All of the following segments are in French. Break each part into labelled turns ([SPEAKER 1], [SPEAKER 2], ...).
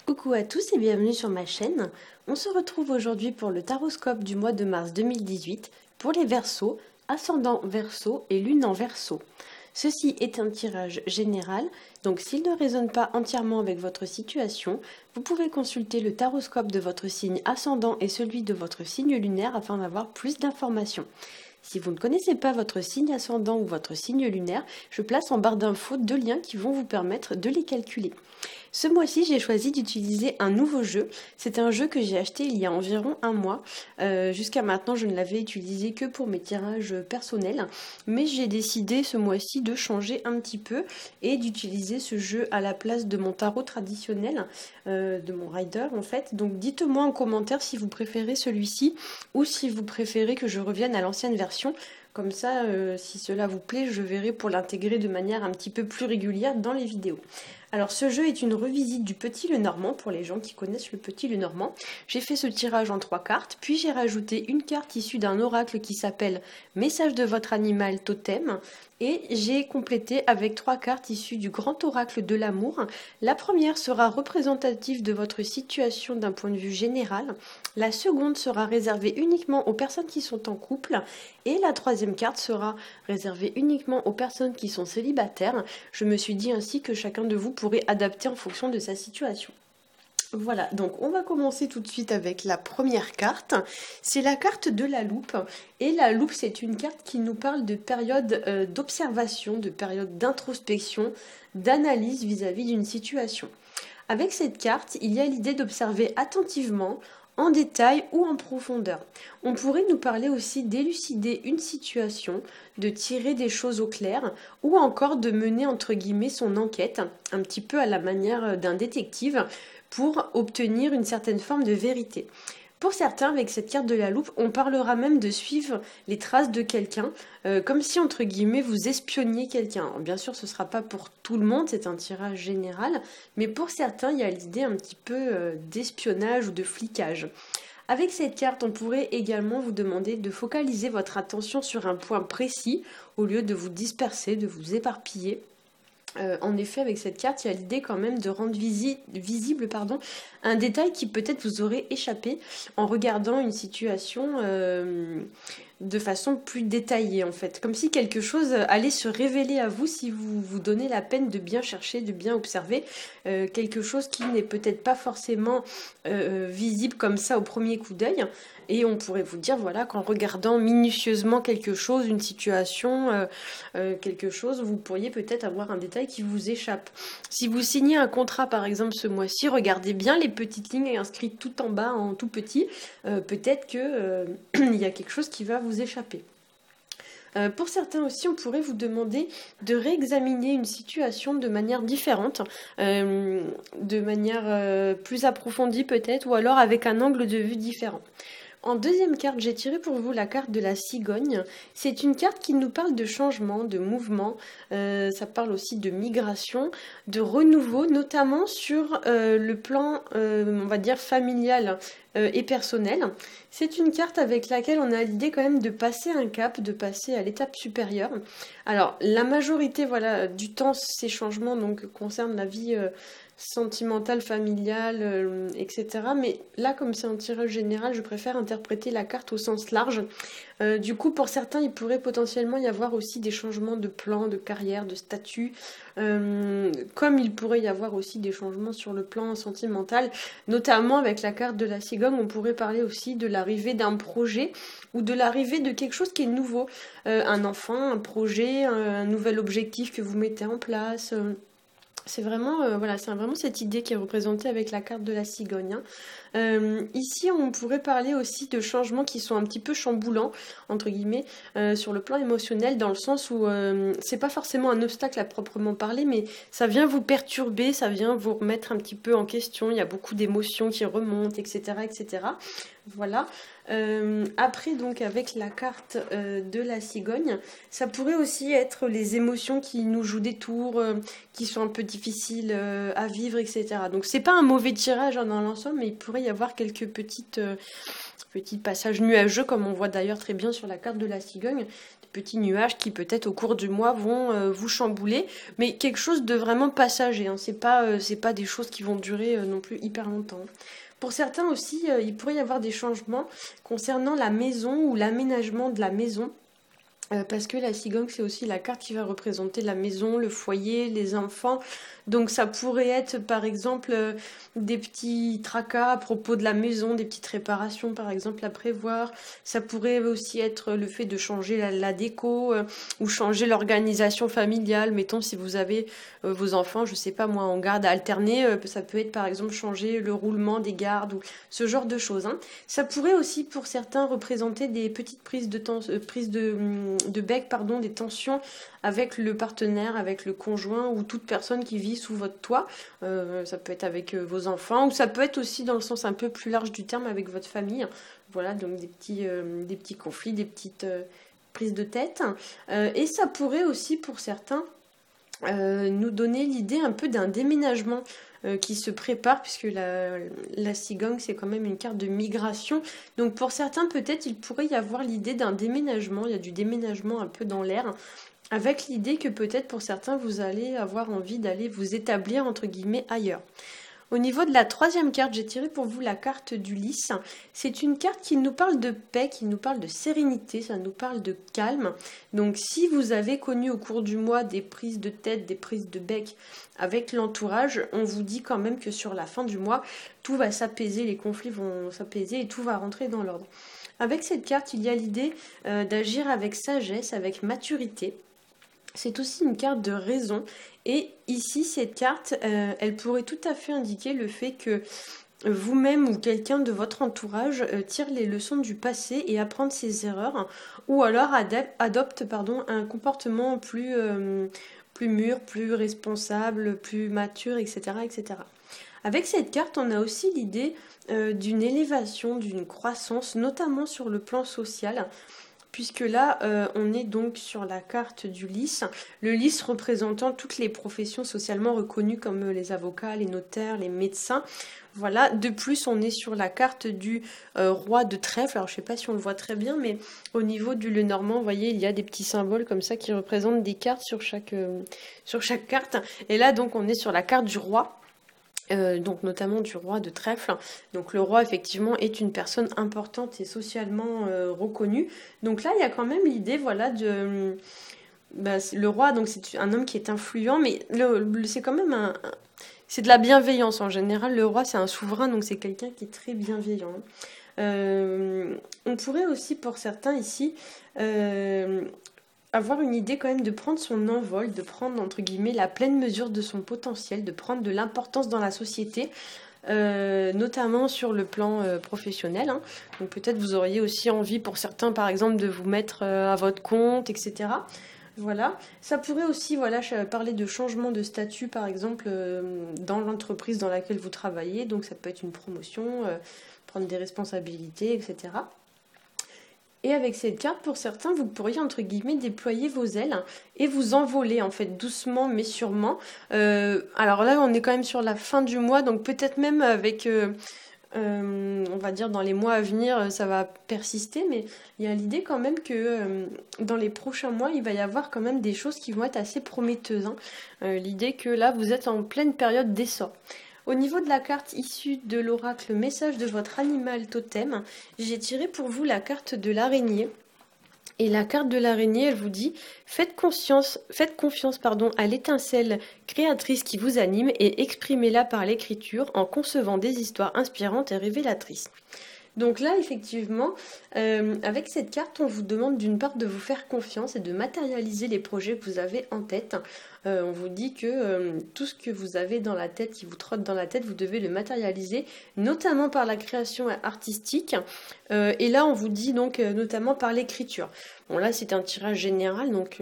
[SPEAKER 1] Coucou à tous et bienvenue sur ma chaîne. On se retrouve aujourd'hui pour le taroscope du mois de mars 2018 pour les Verseaux, ascendant Verseau et lune en Verseau. Ceci est un tirage général, donc s'il ne résonne pas entièrement avec votre situation, vous pouvez consulter le taroscope de votre signe ascendant et celui de votre signe lunaire afin d'avoir plus d'informations. Si vous ne connaissez pas votre signe ascendant ou votre signe lunaire, je place en barre d'infos 2 liens qui vont vous permettre de les calculer. Ce mois-ci, j'ai choisi d'utiliser un nouveau jeu. C'est un jeu que j'ai acheté il y a environ un mois. Jusqu'à maintenant, je ne l'avais utilisé que pour mes tirages personnels. Mais j'ai décidé ce mois-ci de changer un petit peu et d'utiliser ce jeu à la place de mon tarot traditionnel, de mon rider en fait. Donc dites-moi en commentaire si vous préférez celui-ci ou si vous préférez que je revienne à l'ancienne version. Comme ça, si cela vous plaît, je verrai pour l'intégrer de manière un petit peu plus régulière dans les vidéos. Alors ce jeu est une revisite du Petit Lenormand pour les gens qui connaissent le Petit Lenormand. J'ai fait ce tirage en 3 cartes, puis j'ai rajouté une carte issue d'un oracle qui s'appelle Message de votre animal totem et j'ai complété avec 3 cartes issues du grand oracle de l'amour. La première sera représentative de votre situation d'un point de vue général, la seconde sera réservée uniquement aux personnes qui sont en couple et la troisième carte sera réservée uniquement aux personnes qui sont célibataires. Je me suis dit ainsi que chacun de vous pourrait adapter en fonction de sa situation. Voilà, donc on va commencer tout de suite avec la première carte. C'est la carte de la loupe. Et la loupe, c'est une carte qui nous parle de période d'observation, de période d'introspection, d'analyse vis-à-vis d'une situation. Avec cette carte, il y a l'idée d'observer attentivement, en détail ou en profondeur. On pourrait nous parler aussi d'élucider une situation, de tirer des choses au clair ou encore de mener entre guillemets son enquête, un petit peu à la manière d'un détective, pour obtenir une certaine forme de vérité. Pour certains, avec cette carte de la loupe, on parlera même de suivre les traces de quelqu'un, comme si, entre guillemets, vous espionniez quelqu'un. Bien sûr, ce ne sera pas pour tout le monde, c'est un tirage général, mais pour certains, il y a l'idée un petit peu d'espionnage ou de flicage. Avec cette carte, on pourrait également vous demander de focaliser votre attention sur un point précis, au lieu de vous disperser, de vous éparpiller. En effet, avec cette carte, il y a l'idée quand même de rendre visible un détail qui peut-être vous aurait échappé en regardant une situation de façon plus détaillée en fait. Comme si quelque chose allait se révéler à vous si vous vous donnez la peine de bien chercher, de bien observer quelque chose qui n'est peut-être pas forcément visible comme ça au premier coup d'œil. Et on pourrait vous dire voilà qu'en regardant minutieusement quelque chose, une situation, quelque chose, vous pourriez peut-être avoir un détail qui vous échappe. Si vous signez un contrat par exemple ce mois-ci, regardez bien les petites lignes inscrites tout en bas en tout petit. Peut-être que il y a quelque chose qui va vous échapper. Pour certains aussi, on pourrait vous demander de réexaminer une situation de manière différente, de manière plus approfondie peut-être, ou alors avec un angle de vue différent. En deuxième carte, j'ai tiré pour vous la carte de la cigogne. C'est une carte qui nous parle de changement, de mouvement, ça parle aussi de migration, de renouveau, notamment sur le plan, on va dire, familial et personnel. C'est une carte avec laquelle on a l'idée quand même de passer un cap, de passer à l'étape supérieure. Alors, la majorité du temps, ces changements donc, concernent la vie sentimentale, familiale, etc. Mais là, comme c'est un tirage général, je préfère interpréter la carte au sens large. Du coup, pour certains, il pourrait potentiellement y avoir aussi des changements de plan, de carrière, de statut, comme il pourrait y avoir aussi des changements sur le plan sentimental, notamment avec la carte de la cigogne, on pourrait parler aussi de l'arrivée d'un projet ou de l'arrivée de quelque chose qui est nouveau, un enfant, un projet, un nouvel objectif que vous mettez en place. C'est vraiment, c'est vraiment cette idée qui est représentée avec la carte de la cigogne. Ici, on pourrait parler aussi de changements qui sont un petit peu chamboulants, entre guillemets, sur le plan émotionnel, dans le sens où c'est pas forcément un obstacle à proprement parler, mais ça vient vous perturber, ça vient vous remettre un petit peu en question, il y a beaucoup d'émotions qui remontent, etc., etc. Voilà. Après, donc, avec la carte de la cigogne, ça pourrait aussi être les émotions qui nous jouent des tours, qui sont un peu difficiles à vivre, etc. Donc, c'est pas un mauvais tirage hein, dans l'ensemble, mais il pourrait y avoir quelques petits passages nuageux, comme on voit d'ailleurs très bien sur la carte de la cigogne. Des petits nuages qui, peut-être, au cours du mois, vont vous chambouler, mais quelque chose de vraiment passager. Hein. C'est pas des choses qui vont durer non plus hyper longtemps. Pour certains aussi, il pourrait y avoir des changements concernant la maison ou l'aménagement de la maison. Parce que la cigogne, c'est aussi la carte qui va représenter la maison, le foyer, les enfants. Donc ça pourrait être par exemple des petits tracas à propos de la maison, des petites réparations par exemple à prévoir. Ça pourrait aussi être le fait de changer la déco ou changer l'organisation familiale. Mettons si vous avez vos enfants, je sais pas moi, en garde alternée, ça peut être par exemple changer le roulement des gardes ou ce genre de choses. Hein. Ça pourrait aussi pour certains représenter des petites prises de bec, pardon, des tensions avec le partenaire, avec le conjoint ou toute personne qui vit sous votre toit. Ça peut être avec vos enfants ou ça peut être aussi dans le sens un peu plus large du terme avec votre famille. Voilà, donc des petits conflits, des petites prises de tête. Et ça pourrait aussi pour certains nous donner l'idée un peu d'un déménagement qui se prépare, puisque la cigogne, c'est quand même une carte de migration. Donc pour certains, peut-être, il pourrait y avoir l'idée d'un déménagement. Il y a du déménagement un peu dans l'air, avec l'idée que peut-être pour certains, vous allez avoir envie d'aller vous établir, entre guillemets, ailleurs. Au niveau de la troisième carte, j'ai tiré pour vous la carte du lys. C'est une carte qui nous parle de paix, qui nous parle de sérénité, ça nous parle de calme. Donc si vous avez connu au cours du mois des prises de tête, des prises de bec avec l'entourage, on vous dit quand même que sur la fin du mois, tout va s'apaiser, les conflits vont s'apaiser et tout va rentrer dans l'ordre. Avec cette carte, il y a l'idée d'agir avec sagesse, avec maturité. C'est aussi une carte de raison. Et ici, cette carte, elle pourrait tout à fait indiquer le fait que vous-même ou quelqu'un de votre entourage tire les leçons du passé et apprend ses erreurs, ou alors adopte un comportement plus mûr, plus responsable, plus mature, etc., etc. Avec cette carte, on a aussi l'idée d'une élévation, d'une croissance, notamment sur le plan social. Puisque là, on est donc sur la carte du lys. Le lys représentant toutes les professions socialement reconnues comme les avocats, les notaires, les médecins. Voilà. De plus, on est sur la carte du roi de trèfle. Alors, je ne sais pas si on le voit très bien, mais au niveau du Lenormand, vous voyez, il y a des petits symboles comme ça qui représentent des cartes sur chaque carte. Et là, donc, on est sur la carte du roi. Donc notamment du roi de trèfle. Donc le roi effectivement est une personne importante et socialement reconnue. Donc là il y a quand même l'idée voilà de le roi donc c'est un homme qui est influent mais c'est quand même c'est de la bienveillance en général. Le roi c'est un souverain donc c'est quelqu'un qui est très bienveillant. On pourrait aussi pour certains ici avoir une idée quand même de prendre son envol, de prendre entre guillemets la pleine mesure de son potentiel, de prendre de l'importance dans la société, notamment sur le plan professionnel. Hein. Donc peut-être vous auriez aussi envie pour certains par exemple de vous mettre à votre compte, etc. Voilà. Ça pourrait aussi parler de changement de statut par exemple dans l'entreprise dans laquelle vous travaillez. Donc ça peut être une promotion, prendre des responsabilités, etc. Et avec cette carte, pour certains, vous pourriez, entre guillemets, déployer vos ailes et vous envoler, en fait, doucement mais sûrement. Alors là, on est quand même sur la fin du mois, donc peut-être même avec, on va dire, dans les mois à venir, ça va persister, mais il y a l'idée quand même que dans les prochains mois, il va y avoir quand même des choses qui vont être assez prometteuses. Hein. L'idée que là, vous êtes en pleine période d'essor. Au niveau de la carte issue de l'oracle message de votre animal totem, j'ai tiré pour vous la carte de l'araignée. Et la carte de l'araignée, elle vous dit faites confiance à l'étincelle créatrice qui vous anime et exprimez-la par l'écriture en concevant des histoires inspirantes et révélatrices. Donc là, effectivement, avec cette carte, on vous demande d'une part de vous faire confiance et de matérialiser les projets que vous avez en tête. On vous dit que tout ce que vous avez dans la tête, qui vous trotte dans la tête, vous devez le matérialiser, notamment par la création artistique. Et là, on vous dit donc notamment par l'écriture. Bon, là, c'est un tirage général, donc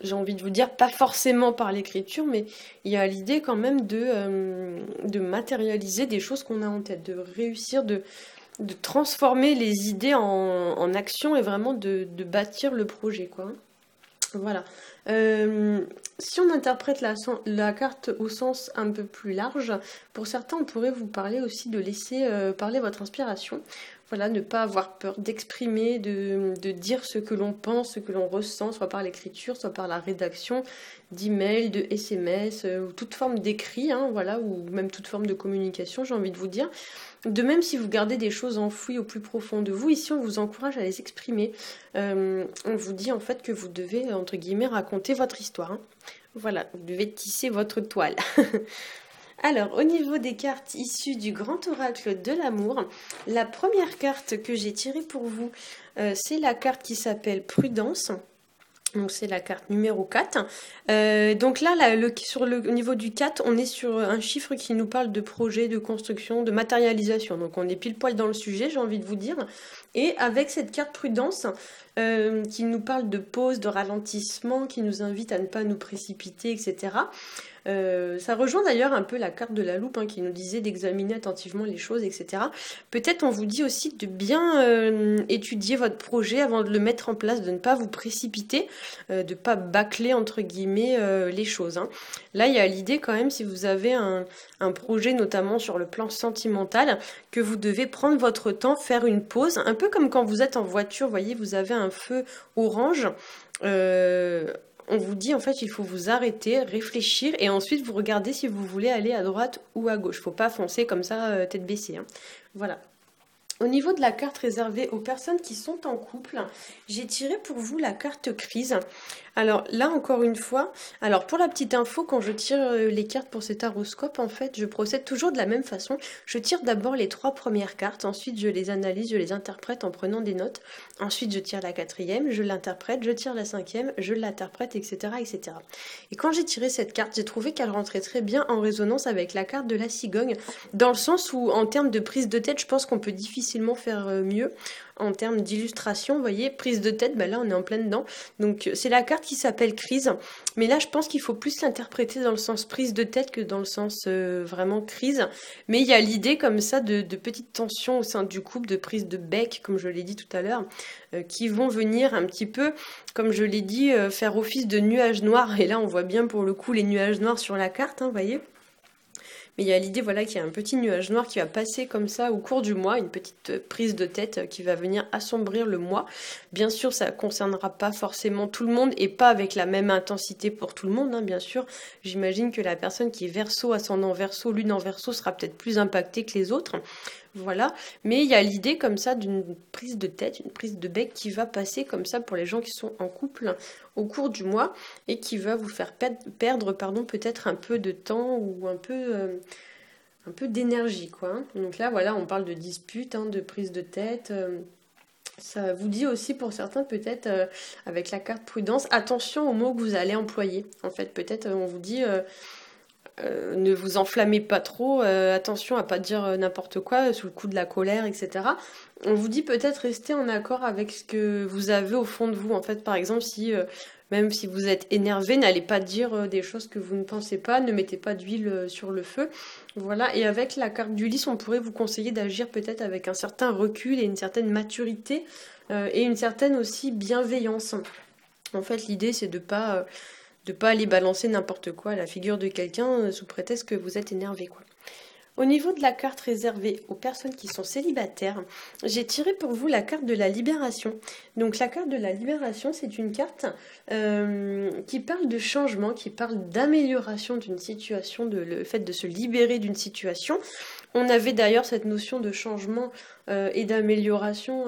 [SPEAKER 1] j'ai envie de vous dire, pas forcément par l'écriture, mais il y a l'idée quand même de matérialiser des choses qu'on a en tête, de réussir, de transformer les idées en action et vraiment de bâtir le projet, quoi. Voilà. Si on interprète la carte au sens un peu plus large, pour certains, on pourrait vous parler aussi de laisser parler votre inspiration. Voilà, ne pas avoir peur d'exprimer, de dire ce que l'on pense, ce que l'on ressent, soit par l'écriture, soit par la rédaction d'emails, de SMS, ou toute forme d'écrit, hein, voilà, ou même toute forme de communication, j'ai envie de vous dire. De même, si vous gardez des choses enfouies au plus profond de vous, ici on vous encourage à les exprimer. On vous dit en fait que vous devez, entre guillemets, raconter votre histoire, hein. Voilà, vous devez tisser votre toile. Alors, au niveau des cartes issues du grand oracle de l'amour, la première carte que j'ai tirée pour vous, c'est la carte qui s'appelle Prudence. Donc c'est la carte numéro 4. Donc là, au niveau du 4, on est sur un chiffre qui nous parle de projet, de construction, de matérialisation. Donc on est pile poil dans le sujet, j'ai envie de vous dire. Et avec cette carte Prudence, qui nous parle de pause, de ralentissement, qui nous invite à ne pas nous précipiter, etc. Ça rejoint d'ailleurs un peu la carte de la loupe, hein, qui nous disait d'examiner attentivement les choses, etc. Peut-être on vous dit aussi de bien étudier votre projet avant de le mettre en place, de ne pas vous précipiter, de ne pas bâcler entre guillemets les choses, hein. Là, il y a l'idée quand même, si vous avez un projet notamment sur le plan sentimental, que vous devez prendre votre temps, faire une pause, un peu comme quand vous êtes en voiture, vous voyez, vous avez un feu orange. On vous dit en fait il faut vous arrêter, réfléchir et ensuite vous regardez si vous voulez aller à droite ou à gauche. Faut pas foncer comme ça tête baissée, hein. Voilà. Au niveau de la carte réservée aux personnes qui sont en couple, j'ai tiré pour vous la carte crise. Alors là encore une fois, alors pour la petite info, quand je tire les cartes pour cet horoscope, en fait, je procède toujours de la même façon. Je tire d'abord les 3 premières cartes, ensuite je les analyse, je les interprète en prenant des notes. Ensuite je tire la 4e, je l'interprète, je tire la 5e, je l'interprète, etc., etc. Et quand j'ai tiré cette carte, j'ai trouvé qu'elle rentrait très bien en résonance avec la carte de la cigogne, dans le sens où en termes de prise de tête, je pense qu'on peut difficilement faire mieux. En termes d'illustration, vous voyez, prise de tête, bah là on est en plein dedans. Donc c'est la carte qui s'appelle crise, mais là je pense qu'il faut plus l'interpréter dans le sens prise de tête que dans le sens vraiment crise. Mais il y a l'idée comme ça de petites tensions au sein du couple, de prise de bec, comme je l'ai dit tout à l'heure, qui vont venir un petit peu, comme je l'ai dit, faire office de nuages noirs. Et là on voit bien pour le coup les nuages noirs sur la carte, hein, vous voyez. Mais il y a l'idée, voilà, qu'il y a un petit nuage noir qui va passer comme ça au cours du mois, une petite prise de tête qui va venir assombrir le mois. Bien sûr, ça ne concernera pas forcément tout le monde et pas avec la même intensité pour tout le monde, hein, bien sûr. J'imagine que la personne qui est Verseau, ascendant Verseau, lune en Verseau sera peut-être plus impactée que les autres. Voilà, mais il y a l'idée comme ça d'une prise de tête, une prise de bec qui va passer comme ça pour les gens qui sont en couple au cours du mois et qui va vous faire perdre peut-être un peu de temps ou un peu d'énergie, quoi, hein. Donc là, voilà, on parle de dispute, hein, de prise de tête. Ça vous dit aussi pour certains peut-être avec la carte prudence, attention aux mots que vous allez employer. En fait, peut-être on vous dit... ne vous enflammez pas trop, attention à pas dire n'importe quoi sous le coup de la colère, etc. On vous dit peut-être rester en accord avec ce que vous avez au fond de vous. En fait, par exemple, si même si vous êtes énervé, n'allez pas dire des choses que vous ne pensez pas, ne mettez pas d'huile sur le feu. Voilà, et avec la carte d'Ulysse, on pourrait vous conseiller d'agir peut-être avec un certain recul et une certaine maturité et une certaine aussi bienveillance. En fait, l'idée, c'est de pas aller balancer n'importe quoi à la figure de quelqu'un sous prétexte que vous êtes énervé, quoi. Au niveau de la carte réservée aux personnes qui sont célibataires, j'ai tiré pour vous la carte de la libération. Donc la carte de la libération, c'est une carte qui parle de changement, qui parle d'amélioration d'une situation, le fait de se libérer d'une situation. On avait d'ailleurs cette notion de changement et d'amélioration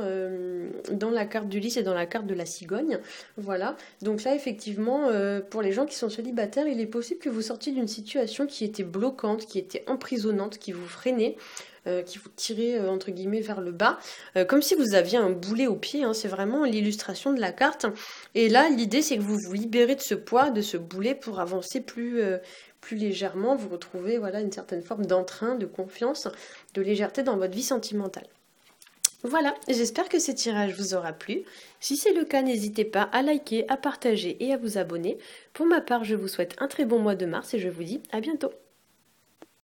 [SPEAKER 1] dans la carte d'Ulysse et dans la carte de la cigogne. Voilà. Donc là, effectivement, pour les gens qui sont célibataires, il est possible que vous sortiez d'une situation qui était bloquante, qui était emprisonnante, qui vous freinait, qui vous tirait entre guillemets vers le bas, comme si vous aviez un boulet au pied, hein. C'est vraiment l'illustration de la carte. Et là, l'idée, c'est que vous vous libérez de ce poids, de ce boulet pour avancer plus légèrement, vous retrouvez voilà, une certaine forme d'entrain, de confiance, de légèreté dans votre vie sentimentale. Voilà, j'espère que ce tirage vous aura plu. Si c'est le cas, n'hésitez pas à liker, à partager et à vous abonner. Pour ma part, je vous souhaite un très bon mois de mars et je vous dis à bientôt.